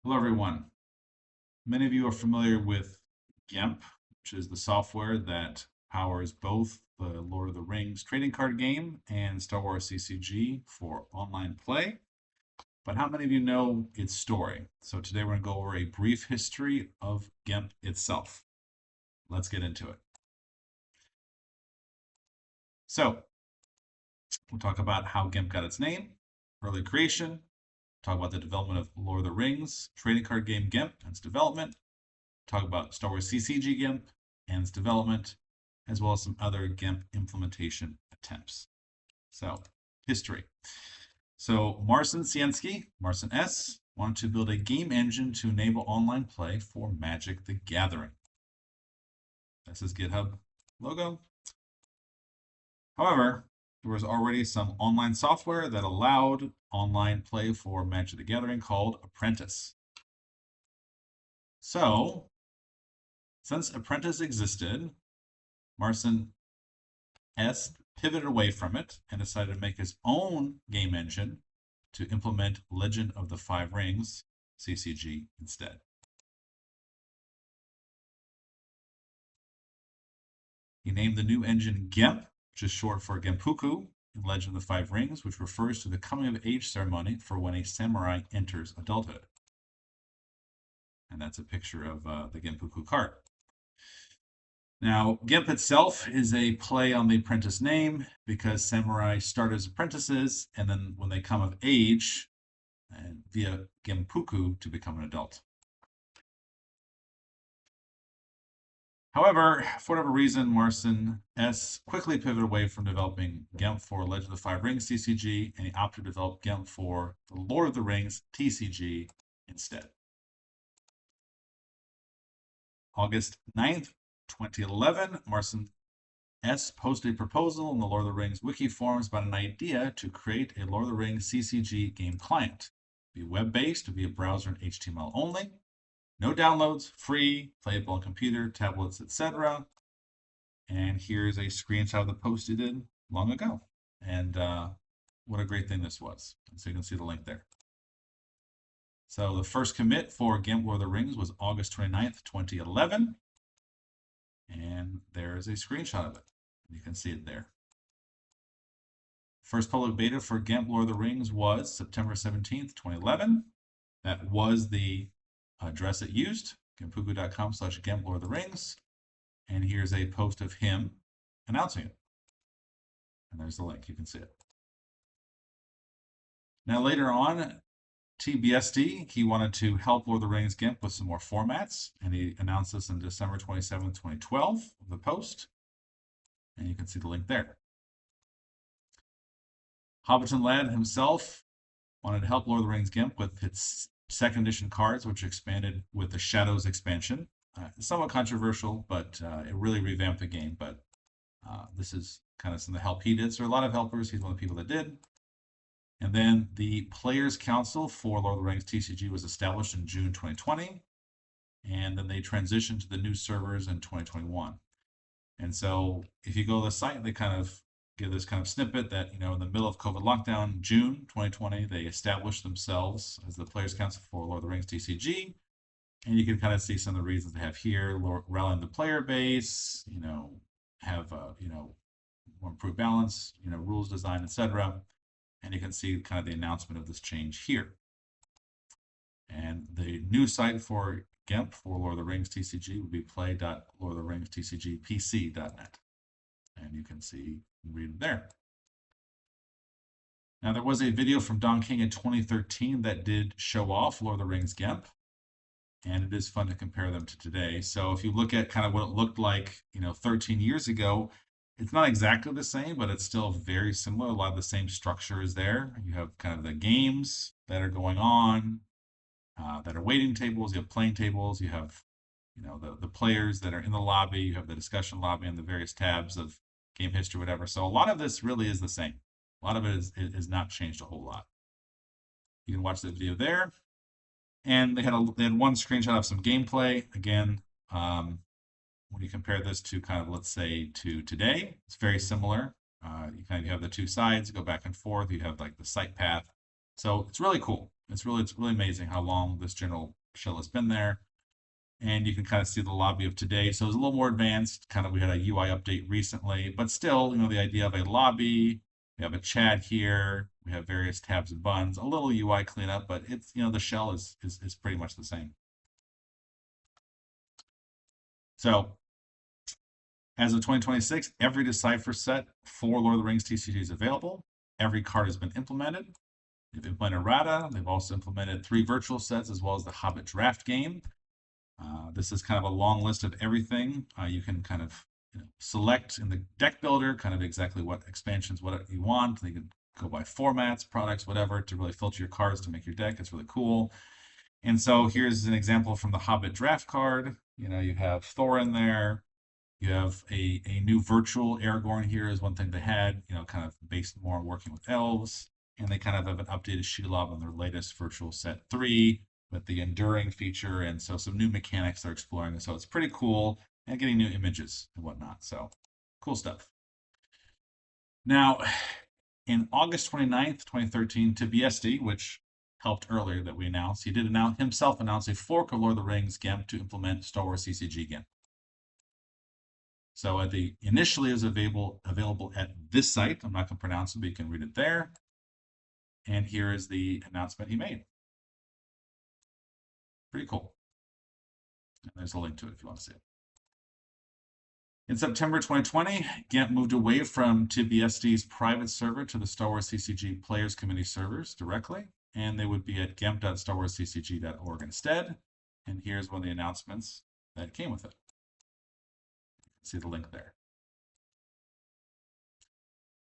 Hello, everyone. Many of you are familiar with GEMP, which is the software that powers both the Lord of the Rings trading card game and Star Wars CCG for online play. But how many of you know its story? So today we're going to go over a brief history of GEMP itself. Let's get into it. So we'll talk about how GEMP got its name, early creation, talk about the development of Lord of the Rings trading card game GEMP and its development, talk about Star Wars CCG GEMP and its development, as well as some other GEMP implementation attempts. So, history. So, Marcin Sienski, Marcin S., wanted to build a game engine to enable online play for Magic the Gathering. That's his GitHub logo. However, there was already some online software that allowed online play for Magic the Gathering called Apprentice. So, since Apprentice existed, Marcin S. pivoted away from it and decided to make his own game engine to implement Legend of the Five Rings, CCG, instead. He named the new engine GEMP, which is short for Genpuku in Legend of the Five Rings, which refers to the coming of age ceremony for when a samurai enters adulthood. And that's a picture of the Genpuku card. Now, GEMP itself is a play on the apprentice name because samurai start as apprentices, and then when they come of age, via Genpuku to become an adult. However, for whatever reason, Marcin S. quickly pivoted away from developing GEMP for Legend of the Five Rings CCG, and he opted to develop GEMP for the Lord of the Rings TCG instead. August 9th, 2011, Marcin S. posted a proposal in the Lord of the Rings wiki forums about an idea to create a Lord of the Rings CCG game client. Be web-based via browser and HTML only. No downloads, free, playable on computer, tablets, etc. And here's a screenshot of the post he did long ago. And what a great thing this was. So you can see the link there. So the first commit for GEMP Lord of the Rings was August 29th, 2011. And there's a screenshot of it. You can see it there. First public beta for GEMP Lord of the Rings was September 17th, 2011. That was the address it used, genpuku.com/GEMP Lord of the Rings. And here's a post of him announcing it. And there's the link, you can see it. Now later on, TBSD, he wanted to help Lord of the Rings GEMP with some more formats, and he announced this on December 27, 2012, the post. And you can see the link there. Hobbiton Lad himself wanted to help Lord of the Rings GEMP with its second edition cards, which expanded with the Shadows expansion. Somewhat controversial, but it really revamped the game. But this is kind of some of the help he did. So a lot of helpers. He's one of the people that did. And then the Players Council for Lord of the Rings TCG was established in June 2020. And then they transitioned to the new servers in 2021. And so if you go to the site, they kind of give this kind of snippet that, in the middle of COVID lockdown, June 2020, they established themselves as the Players Council for Lord of the Rings TCG. And you can kind of see some of the reasons they have here: rallying the player base, have more improved balance, rules design, etc. And you can see kind of the announcement of this change here. And the new site for GEMP for Lord of the Rings TCG would be play.lordoftheringsTCGPC.net. And you can see and read it there. Now, there was a video from Don King in 2013 that did show off Lord of the Rings GEMP, and it is fun to compare them to today. So if you look at kind of what it looked like, 13 years ago, it's not exactly the same, but it's still very similar. A lot of the same structure is there. You have kind of the games that are going on, that are waiting tables. You have playing tables. You have, the players that are in the lobby. You have the discussion lobby and the various tabs of game history, whatever. So a lot of this really is the same. A lot of it is not changed a whole lot. You can watch the video there. And they had one screenshot of some gameplay. Again, when you compare this to kind of, let's say, to today, it's very similar. You kind of have the two sides, go back and forth. You have like the site path. So it's really cool. It's really amazing how long this general shell has been there. And you can kind of see the lobby of today. So it's a little more advanced. Kind of, we had a UI update recently, but still, the idea of a lobby. We have a chat here. We have various tabs and buttons. A little UI cleanup, but it's the shell is pretty much the same. So as of 2026, every Decipher set for Lord of the Rings TCG is available. Every card has been implemented. They've implemented Rata. They've also implemented 3 virtual sets as well as the Hobbit draft game. This is kind of a long list of everything. You can kind of select in the deck builder kind of exactly what expansions, what you want. You can go by formats, products, whatever, to really filter your cards to make your deck. It's really cool. And so here's an example from the Hobbit draft card. You have Thor in there. You have a new virtual Aragorn here is one thing they had, kind of based more on working with elves. And they kind of have an updated Shelob on their latest virtual set 3 with the enduring feature. And so some new mechanics they're exploring. So it's pretty cool and getting new images and whatnot. So cool stuff. Now, in August 29th, 2013, TBSD, which helped earlier that we announced, he did himself announce a fork of Lord of the Rings GEMP to implement Star Wars CCG GEMP. So initially it was available at this site. I'm not going to pronounce it, but you can read it there. And here is the announcement he made. Pretty cool. And there's a link to it if you want to see it. In September 2020, GEMP moved away from TBSD's private server to the Star Wars CCG Players Committee servers directly, and they would be at gemp.starwarsccg.org instead. And here's one of the announcements that came with it. See the link there.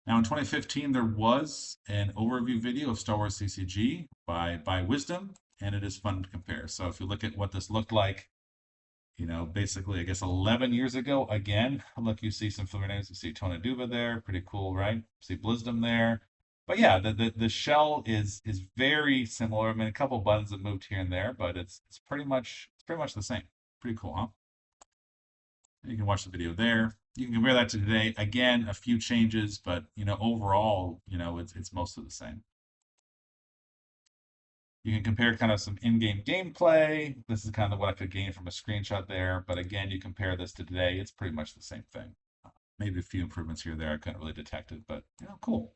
Now in 2015, there was an overview video of Star Wars CCG by Wisdom, and it is fun to compare. So if you look at what this looked like, basically, I guess 11 years ago, again, look, you see some familiar names. You see Tona Duva there, pretty cool, right? See Blizdom there. But yeah, the shell is very similar. I mean, a couple buttons have moved here and there, but it's pretty much the same. Pretty cool, huh? You can watch the video there. You can compare that to today. Again, a few changes, but overall, it's mostly the same. You can compare kind of some in-game gameplay. This is kind of what I could gain from a screenshot there. But again, you compare this to today, it's pretty much the same thing. Maybe a few improvements here or there I couldn't really detect it, but cool.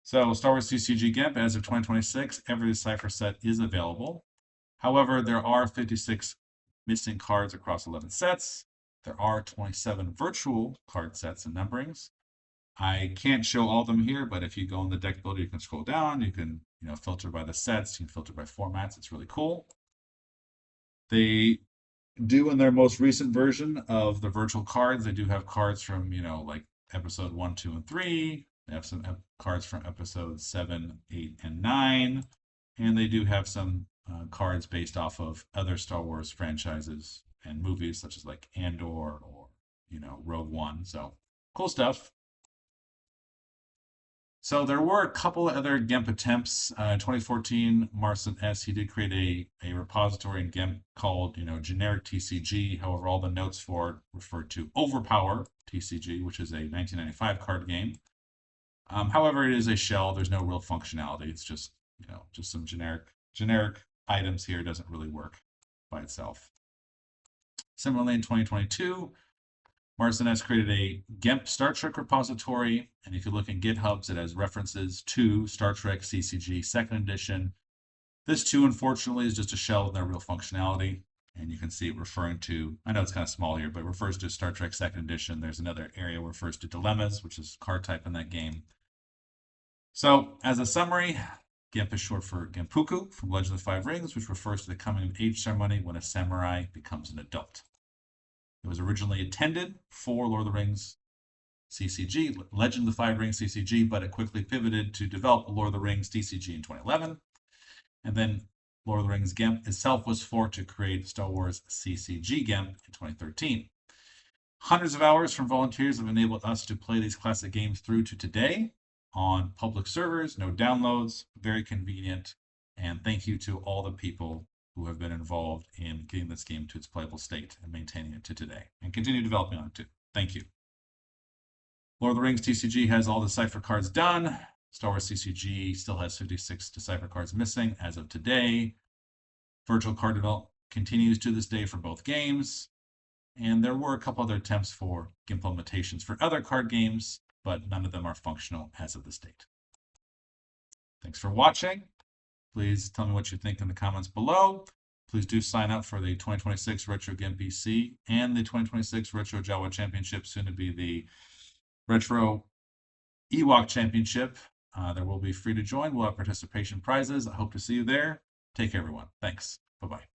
So Star Wars CCG GEMP, as of 2026, every Decipher set is available. However, there are 56 missing cards across 11 sets. There are 27 virtual card sets and numberings. I can't show all of them here, but if you go in the deck builder, you can scroll down. You can filter by the sets. You can filter by formats. It's really cool. They do, in their most recent version of the virtual cards, they do have cards from like episode 1, 2, and 3. They have some cards from episodes 7, 8, and 9, and they do have some cards based off of other Star Wars franchises and movies, such as like Andor or Rogue One. So cool stuff. So there were a couple of other GEMP attempts. In 2014, Marcin S. he did create a repository in GEMP called generic TCG. However, all the notes for it refer to Overpower TCG, which is a 1995 card game. However, it is a shell. There's no real functionality. It's just just some generic items here. It doesn't really work by itself. Similarly, in 2022, Marcin has created a GEMP Star Trek repository, and if you look in GitHubs, it has references to Star Trek CCG 2nd Edition. This too, unfortunately, is just a shell with no real functionality, and you can see it referring to, I know it's kind of small here, but it refers to Star Trek 2nd Edition. There's another area that refers to Dilemmas, which is card type in that game. So, as a summary, GEMP is short for Genpuku from Legend of the Five Rings, which refers to the coming of age ceremony when a samurai becomes an adult. It was originally intended for Lord of the Rings CCG, Legend of the Five Rings CCG, but it quickly pivoted to develop Lord of the Rings TCG in 2011. And then Lord of the Rings GEMP itself was forked to create Star Wars CCG GEMP in 2013. Hundreds of hours from volunteers have enabled us to play these classic games through to today on public servers, no downloads, very convenient. And thank you to all the people who have been involved in getting this game to its playable state and maintaining it to today, and continue developing on it too. Thank you. Lord of the Rings TCG has all the Decipher cards done. Star Wars CCG still has 56 Decipher cards missing as of today. Virtual card development continues to this day for both games. And there were a couple other attempts for implementations for other card games, but none of them are functional as of this date. Thanks for watching. Please tell me what you think in the comments below. Please do sign up for the 2026 Retro GEMP BC and the 2026 Retro Jawa Championship, soon to be the Retro Ewok Championship. There will be free to join. We'll have participation prizes. I hope to see you there. Take care, everyone. Thanks. Bye-bye.